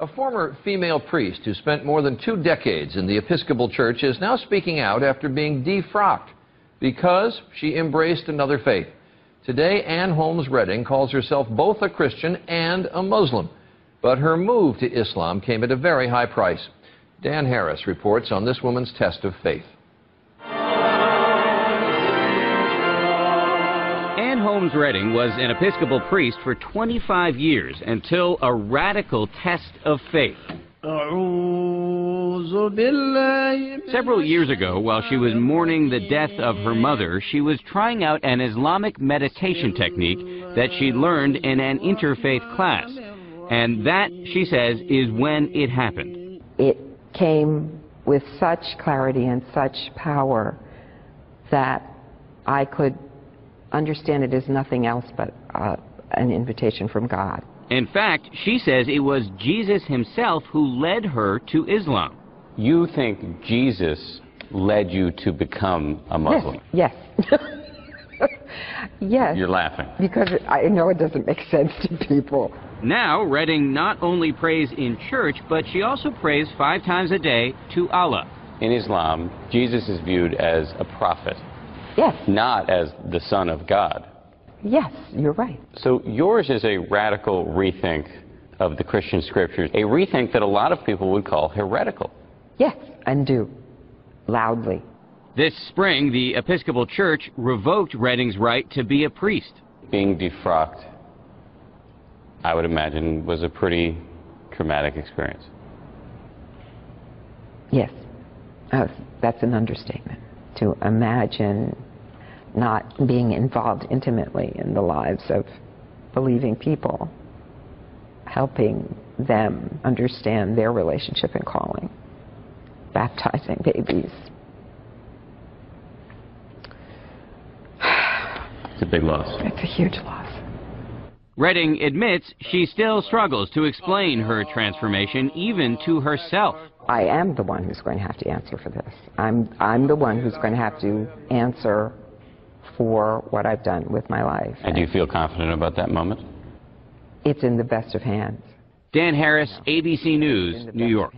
A former female priest who spent more than 2 decades in the Episcopal Church is now speaking out after being defrocked because she embraced another faith. Today, Ann Holmes Redding calls herself both a Christian and a Muslim. But her move to Islam came at a very high price. Dan Harris reports on this woman's test of faith. Ann Holmes Redding was an Episcopal priest for 25 years until a radical test of faith. Several years ago, while she was mourning the death of her mother, she was trying out an Islamic meditation technique that she learned in an interfaith class. And that, she says, is when it happened. It came with such clarity and such power that I could understand it as nothing else but an invitation from God. In fact, she says it was Jesus himself who led her to Islam. You think Jesus led you to become a Muslim? Yes. Yes. You're laughing. Because I know it doesn't make sense to people. Now, Redding not only prays in church, but she also prays 5 times a day to Allah. In Islam, Jesus is viewed as a prophet. Yes. Not as the Son of God. Yes, you're right. So yours is a radical rethink of the Christian scriptures, a rethink that a lot of people would call heretical. Yes, and do. Loudly. This spring, the Episcopal Church revoked Redding's right to be a priest. Being defrocked, I would imagine, was a pretty traumatic experience. Yes, that's an understatement. To imagine not being involved intimately in the lives of believing people, helping them understand their relationship and calling, baptizing babies. It's a big loss. It's a huge loss. Redding admits she still struggles to explain her transformation, even to herself. I am the one who's going to have to answer for this. I'm the one who's going to have to answer for what I've done with my life. And do you feel confident about that moment? It's in the best of hands. Dan Harris, ABC News, New York.